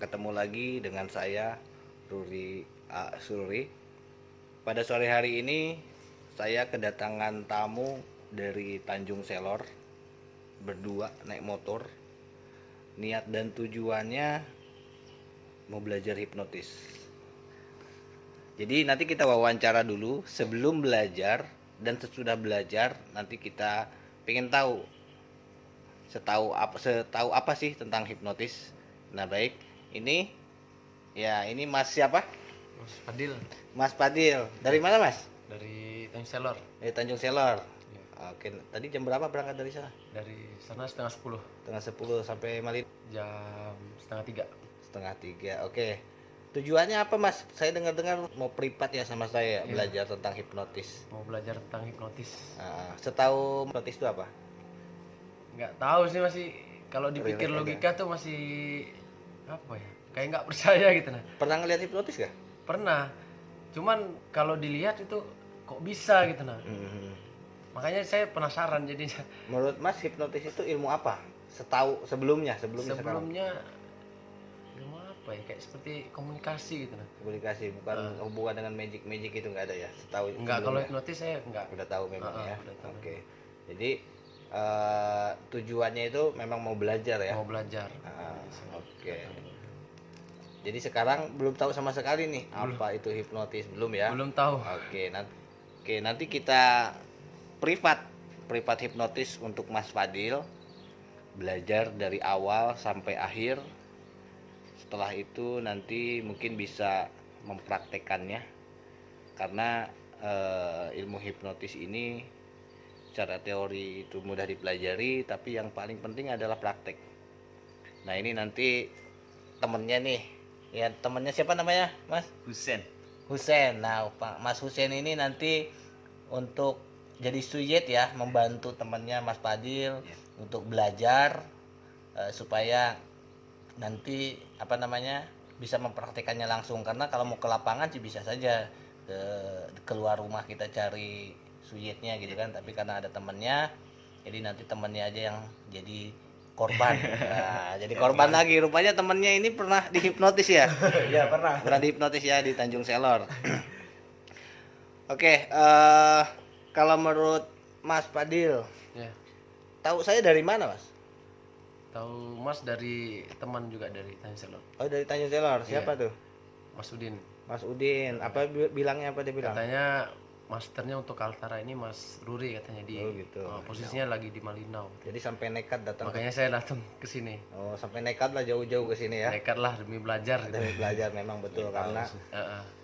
ketemu lagi dengan saya Sururi. Pada sore hari ini saya kedatangan tamu dari Tanjung Selor, berdua naik motor. Niat dan tujuannya mau belajar hipnotis. Jadi nanti kita wawancara dulu sebelum belajar dan sesudah belajar. Nanti kita pengen tahu setahu apa sih tentang hipnotis. Nah baik, ini ini Mas siapa? Mas Fadil Mas Fadil. Dari mana Mas? dari Tanjung Selor. Dari Tanjung Selor. Ya. Oke, tadi jam berapa berangkat dari sana? Dari sana setengah 10, Setengah 10 sampai Malin jam setengah 3. setengah 3. Oke. Tujuannya apa Mas? Saya dengar-dengar mau privat ya sama saya belajar tentang hipnotis. Mau belajar tentang hipnotis. Setahu hipnotis itu apa? Nggak tahu sih, masih kalau dipikir Relate logika tuh masih apa ya? Kayak nggak percaya gitu nah. Pernah ngeliat hipnotis gak? Pernah. Cuman kalau dilihat itu kok bisa gitu nah. Makanya saya penasaran jadinya. Menurut Mas hipnotis itu ilmu apa? Setahu sebelumnya sekarang. Sebelumnya ilmu apa ya? Kayak seperti komunikasi gitu nah. Komunikasi bukan hubungan dengan magic itu nggak ada ya? Setahu Enggak, kalau sebelumnya. hipnotis saya enggak. Udah tahu memang ya. Udah tahu. Oke. Jadi tujuannya itu memang mau belajar ya. Mau belajar. Oke. Jadi sekarang belum tahu sama sekali nih apa itu hipnotis, belum ya? Belum tahu. Oke, nanti kita privat hipnotis untuk Mas Fadil, belajar dari awal sampai akhir. Setelah itu nanti mungkin bisa mempraktekannya, karena ilmu hipnotis ini secara teori itu mudah dipelajari, tapi yang paling penting adalah praktek. Nah ini nanti temennya nih, ya temennya siapa namanya Mas? Husen. Nah Pak Mas Husen ini nanti untuk jadi suyet ya, membantu temannya Mas Fadil untuk belajar supaya nanti bisa mempraktekannya langsung. Karena kalau mau ke lapangan sih bisa saja keluar rumah kita cari suyetnya gitu kan, tapi karena ada temannya, jadi nanti temannya aja yang jadi korban. Nah, jadi korban lagi. Rupanya temannya ini pernah dihipnotis ya? Iya, pernah. Pernah dihipnotis ya di Tanjung Selor. Oke, kalau menurut Mas Fadil, Ya. tahu saya dari mana Mas? Tahu Mas dari teman juga dari Tanjung Selor. Oh dari Tanjung Selor. Siapa tuh? Mas Udin. Mas Udin. Apa bilangnya, apa dia bilang? Katanya masternya untuk Kaltara ini Mas Ruri katanya di. Oh, gitu. Posisinya lagi di Malinau. Jadi sampai nekat datang. Makanya saya datang ke sini. Oh, sampai nekat lah jauh-jauh ke sini ya. Nekat lah demi belajar. Demi belajar memang betul, karena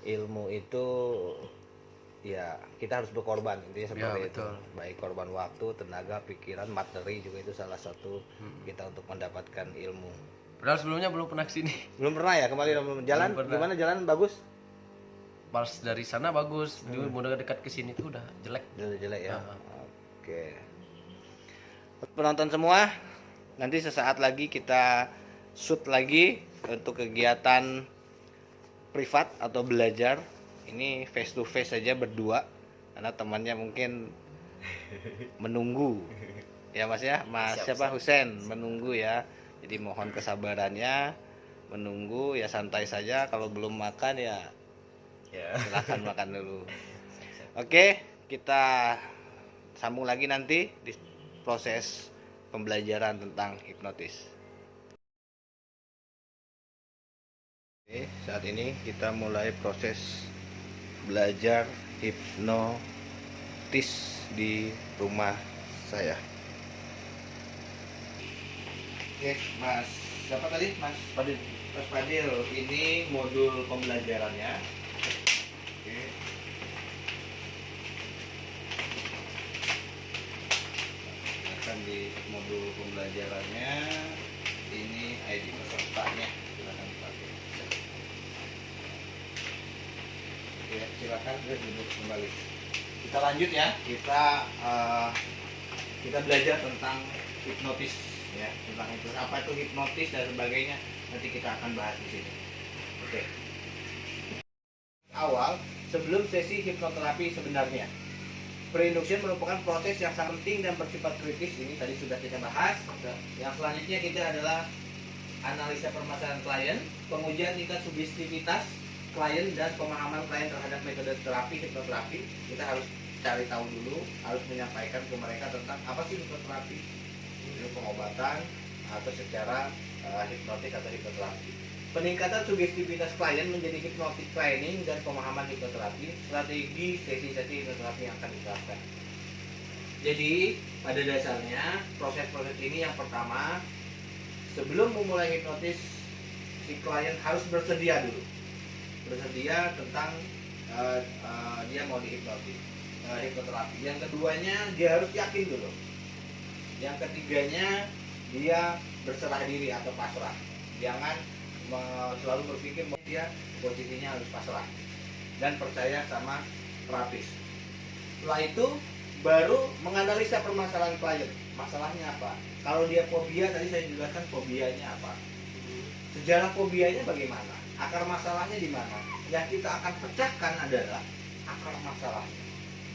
ilmu itu ya kita harus berkorban, intinya seperti itu. Betul. Baik korban waktu, tenaga, pikiran, materi juga itu salah satu kita untuk mendapatkan ilmu. Padahal sebelumnya belum pernah kesini. Belum pernah ya kembali jalan? Gimana jalan bagus? Pas dari sana bagus, udah dekat ke sini tuh udah jelek. Udah jelek ya. Oke. Penonton semua, nanti sesaat lagi kita shoot lagi untuk kegiatan privat atau belajar. Ini face to face saja berdua, karena temannya mungkin menunggu. Ya Mas ya, Mas siapa? Husen menunggu ya. Jadi mohon kesabarannya, menunggu ya, santai saja. Kalau belum makan ya silakan makan dulu. Oke, kita sambung lagi nanti di proses pembelajaran tentang hipnotis. Oke, saat ini kita mulai proses belajar hipnotis di rumah saya. Oke, Mas siapa tadi? Mas Fadil. Mas Fadil, ini modul pembelajarannya. Oke. Akan di modul pembelajarannya ini ID pesertanya. Silakan pakai. Oke, silakan duduk kembali. Kita lanjut ya. Kita belajar tentang hipnotis ya, tentang itu apa itu hipnotis dan sebagainya. Nanti kita akan bahas di sini. Oke. Awal sebelum sesi hipnoterapi sebenarnya, pre-induction merupakan proses yang sangat penting dan bersifat kritis. Ini tadi sudah kita bahas. Yang selanjutnya kita adalah analisa permasalahan klien, pengujian tingkat sugestivitas klien dan pemahaman klien terhadap metode terapi hipnoterapi. Kita harus cari tahu dulu, harus menyampaikan ke mereka tentang apa sih hipnoterapi, itu pengobatan atau secara hipnotik atau hipnoterapi. Peningkatan sugestivitas klien menjadi hipnotik training dan pemahaman hipnoterapi, strategi sesi-sesi hipnoterapi yang akan diterapkan. Jadi pada dasarnya proses-proses ini yang pertama, sebelum memulai hipnotis, si klien harus bersedia dulu, bersedia tentang dia mau dihipnotis, hipnoterapi. Yang keduanya dia harus yakin dulu. Yang ketiganya dia berserah diri atau pasrah. Jangan selalu berpikir bahwa dia posisinya harus pasrah dan percaya sama terapis. Setelah itu baru menganalisa permasalahan klien. Masalahnya apa? Kalau dia fobia, tadi saya jelaskan fobianya apa. Sejarah fobianya bagaimana? Akar masalahnya di mana? Yang kita akan pecahkan adalah akar masalahnya,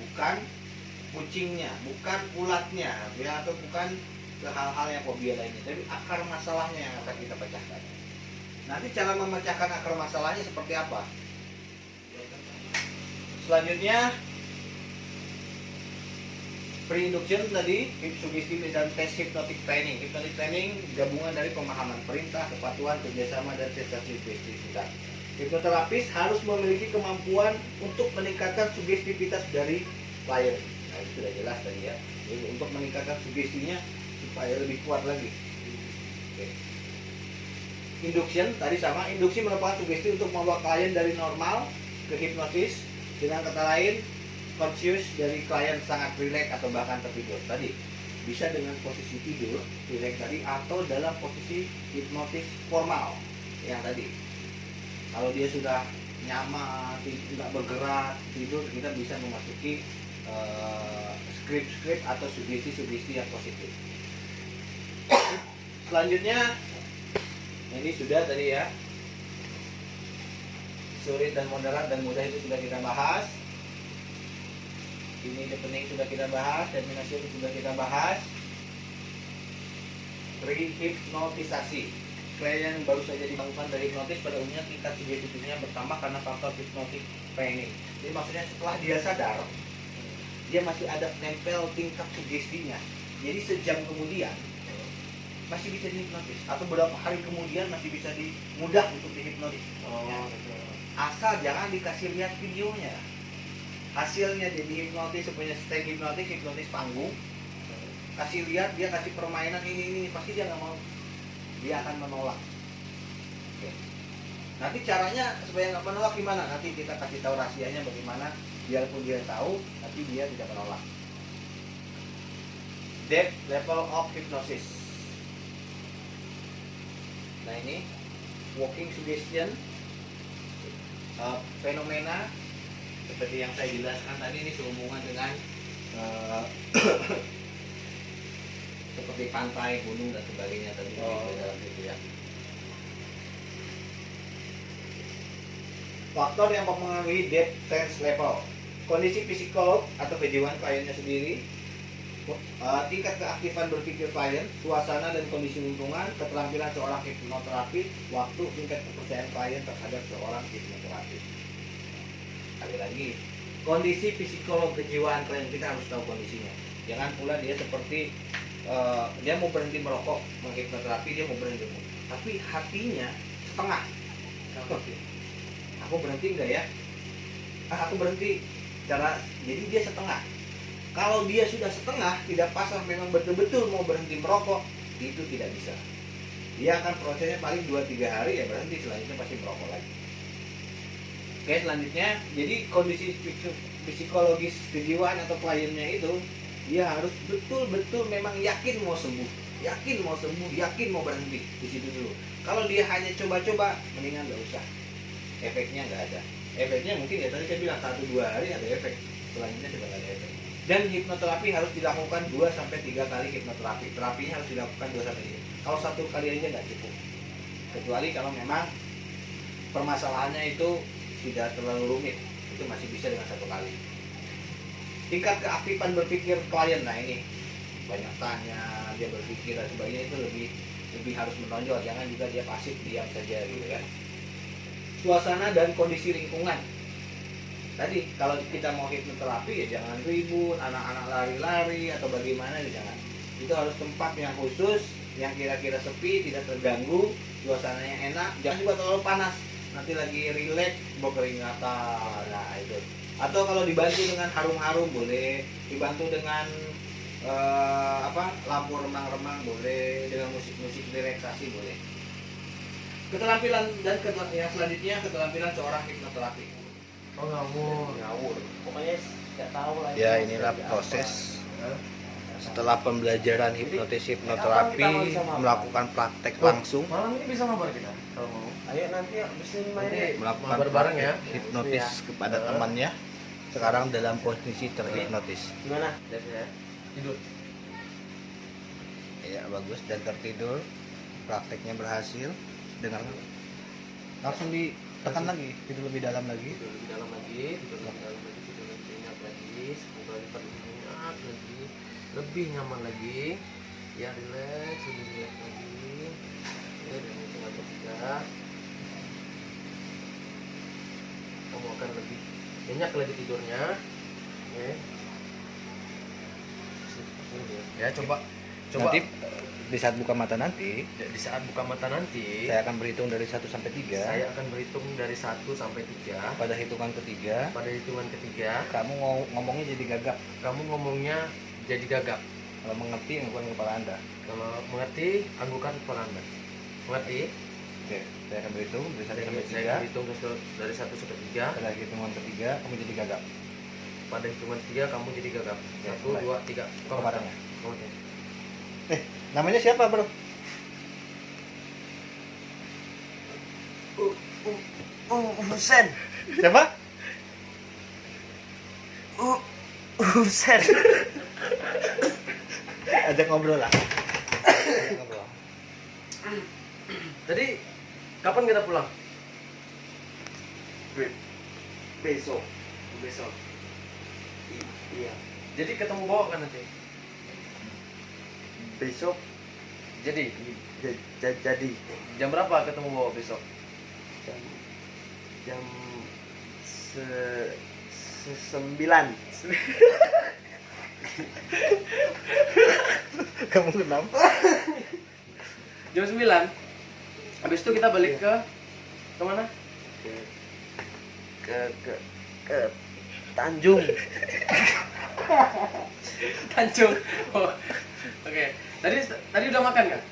bukan kucingnya, bukan ulatnya, ya, atau bukan hal-hal yang fobia lainnya, tapi akar masalahnya yang akan kita pecahkan. Nanti cara memecahkan akar masalahnya seperti apa? Selanjutnya pre-induction tadi, suggestive dan tes hypnotic training. Hypnotic training gabungan dari pemahaman perintah, kepatuhan, kerjasama, dan sensasi sugestivitas. Hipnoterapis harus memiliki kemampuan untuk meningkatkan sugestivitas dari klien. Nah, itu sudah jelas tadi ya. Jadi, untuk meningkatkan sugestinya supaya lebih kuat lagi. Oke. Induction tadi sama. Induksi merupakan sugesti untuk membawa klien dari normal ke hipnotis. Dengan kata lain, conscious dari klien sangat rileks atau bahkan tertidur tadi, bisa dengan posisi tidur rileks tadi atau dalam posisi hipnotis formal yang tadi. Kalau dia sudah nyaman, tidak bergerak, tidur, kita bisa memasuki script atau sugesti-sugesti yang positif. Selanjutnya ini sudah tadi ya, sulit dan moderat dan mudah itu sudah kita bahas. Ini deepening sudah kita bahas, terminasi sudah kita bahas. Rehipnotisasi. Klien yang baru saja dilakukan dari hipnotis pada umumnya tingkat sugestivitasnya bertambah karena faktor hipnotik training. Jadi maksudnya setelah dia sadar, dia masih ada nempel tingkat sugestinya. Jadi sejam kemudian masih bisa dihipnotis, atau beberapa hari kemudian masih bisa mudah untuk dihipnotis. Asal jangan dikasih lihat videonya. Hasilnya jadi hipnotis, sebenarnya stay hipnotis panggung, kasih lihat, dia kasih permainan ini pasti dia nggak mau, dia akan menolak. Oke. Nanti caranya supaya nggak menolak gimana? Nanti kita kasih tahu rahasianya bagaimana, biarpun dia tahu, tapi dia tidak menolak. Depth level of hypnosis. Nah ini walking suggestion, fenomena seperti yang saya jelaskan tadi, ini sehubungan dengan seperti pantai, gunung dan sebagainya tadi dalam itu ya. Faktor yang mempengaruhi depth tense level, kondisi psikolog atau kejiwaan kliennya sendiri, tingkat keaktifan berpikir klien, suasana dan kondisi lingkungan, keterampilan seorang hipnoterapi, waktu, tingkat kepercayaan klien terhadap seorang hipnoterapi. Sekali lagi, kondisi psikolog kejiwaan klien kita harus tahu kondisinya. Jangan pula dia seperti dia mau berhenti merokok, menghipnoterapi, dia mau berhenti, tapi hatinya setengah. Aku berhenti enggak ya? Aku berhenti. Jadi dia setengah. Kalau dia sudah setengah, tidak pasrah, memang betul-betul mau berhenti merokok, itu tidak bisa. Dia akan prosesnya paling 2-3 hari ya berhenti, selanjutnya pasti merokok lagi. Oke, selanjutnya, jadi kondisi psikologis kejiwaan atau kliennya itu, dia harus betul-betul memang yakin mau sembuh, yakin mau berhenti di situ dulu. Kalau dia hanya coba-coba, mendingan nggak usah. Efeknya nggak ada. Efeknya mungkin ya tadi saya bilang 1-2 hari ada efek, selanjutnya tidak ada efek. Dan hipnoterapi harus dilakukan 2-3 kali hipnoterapi. Terapinya harus dilakukan 2-3. Kalau 1 kali aja nggak cukup. Kecuali kalau memang permasalahannya itu tidak terlalu rumit, itu masih bisa dengan 1 kali. Tingkat keaktifan berpikir klien, nah ini banyak tanya, dia berpikir dan sebagainya, itu lebih lebih harus menonjol, jangan juga dia pasif diam saja gitu kan. Suasana dan kondisi lingkungan. Tadi kalau kita mau hipnoterapi ya jangan ribut, anak-anak lari-lari atau bagaimana ya jangan. Itu harus tempat yang khusus, yang kira-kira sepi, tidak terganggu, suasananya enak, jangan juga terlalu panas. Nanti lagi rileks, bawa keringatan, nah itu. Atau kalau dibantu dengan harum-harum boleh, dibantu dengan lampu remang-remang boleh, dengan musik-musik relaksasi boleh. Keterampilan dan yang selanjutnya keterampilan seorang hipnoterapi. Oh, ngawur. Ngawur. Pokoknya nggak tahu lah. Ya inilah proses setelah pembelajaran hipnoterapi, melakukan praktek langsung, Malam ini bisa mabar kita kalau mau. Ayo nanti abis ini main. Nanti melakukan mabar bareng ya. hipnotis kepada temannya. Sekarang dalam posisi terhipnotis. Gimana? Ya. Tidur. Ya bagus dan tertidur. Prakteknya berhasil. Dengar langsung ditekan lagi, tidur lebih dalam lagi. Tidur lebih dalam lagi, tidur lebih dalam lagi, tidur lebih nyenyak lagi, semoga lebih nyenyak lagi, lebih nyaman lagi. Ya relax, lebih relax lagi. Ya, dan hitungan ketiga kamu akan lebih nyenyak lagi tidurnya. Oke. Ya coba Nanti di saat buka mata nanti, di saat buka mata nanti saya akan berhitung dari 1 sampai 3. saya akan berhitung dari 1 sampai 3. Pada hitungan ketiga, Pada hitungan ketiga kamu ngomongnya jadi gagap. kamu ngomongnya jadi gagap. Kalau mengerti, anggukan kepala Anda. Kalau mengerti, anggukan kepala Anda. Mengerti? Oke, saya akan berhitung dari 1 sampai Saya 3. akan hitung dari 1 sampai 3. Pada hitungan ketiga, kamu jadi gagap. Pada hitungan 3 kamu jadi gagap. Oke, 1, mulai. 2, 3. Buka matanya. Oke. Namanya siapa, bro? Husen. Siapa? Husen. Ajak ngobrol lah. Ajak ngobrol. Jadi kapan kita pulang? Besok. Besok. Iya. Jadi ketemu bawa kan nanti? Besok Jadi jadi jam berapa ketemu bawa besok? jam 9. Kamu kenapa? Jam 9. Habis itu kita balik ke mana? Ke Tanjung. Tanjung. Oh, oke. Tadi udah makan kan?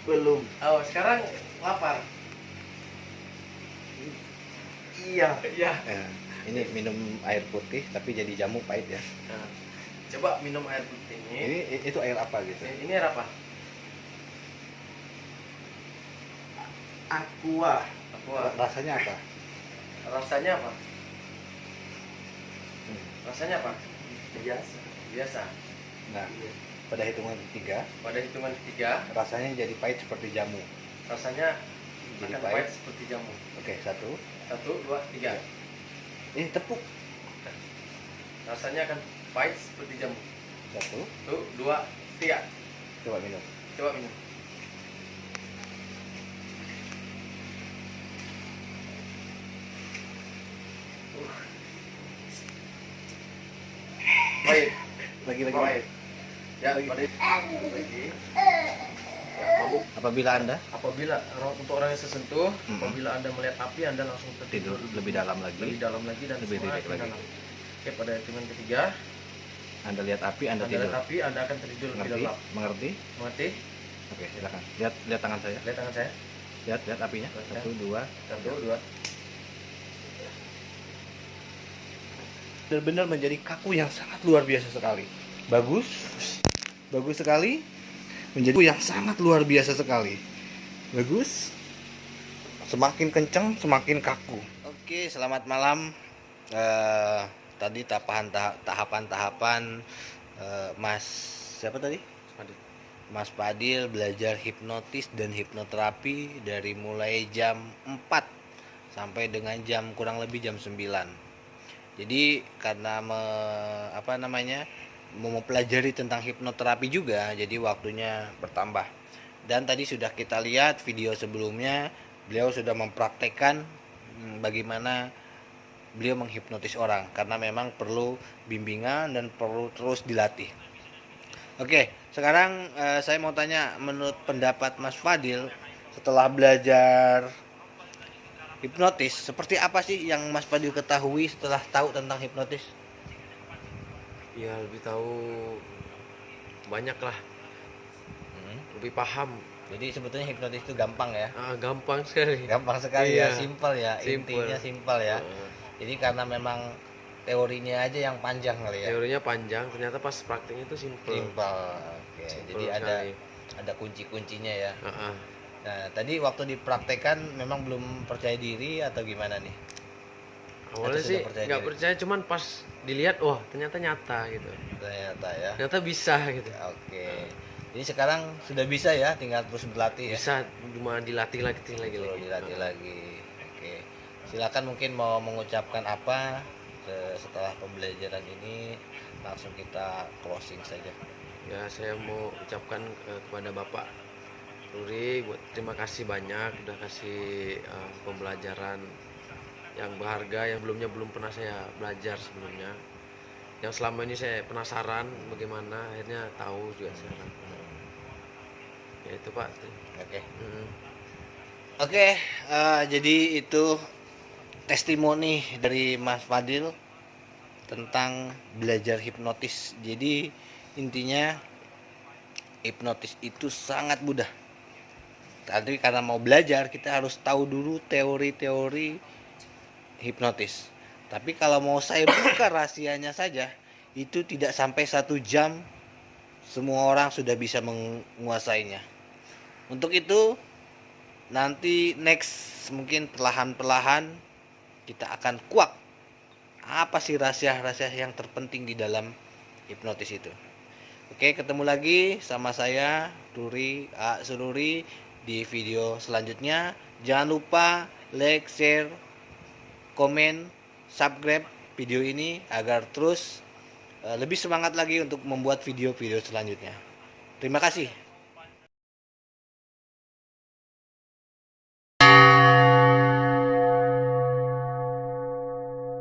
Belum. Oh, sekarang lapar. Iya. Iya. Ini minum air putih tapi jadi jamu pahit ya. Nah, coba minum air putih ini. Itu air apa gitu? Ini air apa? Aqua. Rasanya apa? Rasanya apa? Rasanya apa? Biasa. Biasa. Nah, pada hitungan ketiga, Pada hitungan 3, rasanya jadi pahit seperti jamu. rasanya Jadi akan pahit. pahit seperti jamu. Oke, 1. 1, 2, 3. Ini tepuk. Rasanya akan pahit seperti jamu. 1. 1, 2, 3. Coba minum. Coba minum. Pahit. Lagi-lagi. Pahit. Ya, pahit. Lagi. Apabila Anda Apabila untuk orang yang tersentuh, Mm-mm. apabila Anda melihat api, Anda langsung tidur lebih dalam lagi, lebih dalam lagi dan Lebih semakin rileks lagi. dalam. Oke, pada hitungan ketiga, Anda lihat api, Anda Anda tidur. lihat api, Anda akan tertidur lebih Mengerti? dalam. Mengerti? Mengerti? Oke, silakan. Lihat tangan saya. Lihat tangan saya. Lihat apinya. Lihat. 1, 2. 1, 2. Benar-benar menjadi kaku yang sangat luar biasa sekali. Bagus. Bagus sekali. Menjadi kaku yang sangat luar biasa sekali. Bagus. Semakin kencang, semakin kaku. Oke, selamat malam. Tadi tahapan-tahapan Mas siapa tadi? Mas Fadil belajar hipnotis dan hipnoterapi dari mulai jam 4 sampai dengan kurang lebih jam 9. Jadi karena mau mempelajari tentang hipnoterapi juga, jadi waktunya bertambah. Dan tadi sudah kita lihat video sebelumnya, beliau sudah mempraktekkan bagaimana beliau menghipnotis orang, karena memang perlu bimbingan dan perlu terus dilatih. Oke, sekarang saya mau tanya, menurut pendapat Mas Fadil, setelah belajar hipnotis, seperti apa sih yang Mas Fadil ketahui setelah tahu tentang hipnotis? Ya lebih tahu banyak lah, lebih paham. Jadi sebetulnya hipnotis itu gampang ya? Gampang sekali. Gampang sekali Iya. ya, simpel ya, Simple. intinya simpel ya. Jadi karena memang teorinya aja yang panjang kali ya. Teorinya panjang, ternyata pas prakteknya itu simple. Simpel. Oke, Simple jadi sekali. ada kunci-kuncinya ya. Heeh. Nah, tadi waktu dipraktekkan memang belum percaya diri atau gimana nih? Awalnya Atau sih sudah percaya nggak diri? percaya, cuman pas dilihat, wah ternyata nyata gitu. Ternyata ya. Ternyata bisa gitu. Oke. Jadi sekarang sudah bisa ya, tinggal terus berlatih ya. Bisa, cuma dilatih lagi Betul, dilatih lagi. Oke. Silakan mungkin mau mengucapkan apa setelah pembelajaran ini, langsung kita closing saja. Ya, saya mau ucapkan kepada Bapak Ruri, buat terima kasih banyak udah kasih pembelajaran yang berharga yang belum pernah saya belajar sebelumnya. Yang selama ini saya penasaran bagaimana, akhirnya tahu juga sekarang. Ya itu Pak. Oke. Mm. Oke, jadi itu testimoni dari Mas Fadil tentang belajar hipnotis. Jadi intinya hipnotis itu sangat mudah. Tapi karena mau belajar, kita harus tahu dulu teori-teori hipnotis. Tapi kalau mau saya buka rahasianya saja, itu tidak sampai 1 jam semua orang sudah bisa menguasainya. Untuk itu nanti next mungkin perlahan-perlahan kita akan kuak apa sih rahasia-rahasia yang terpenting di dalam hipnotis itu. Oke, ketemu lagi sama saya Ruri Sururi di video selanjutnya. Jangan lupa like, share, komen, subscribe video ini agar terus lebih semangat lagi untuk membuat video-video selanjutnya. Terima kasih.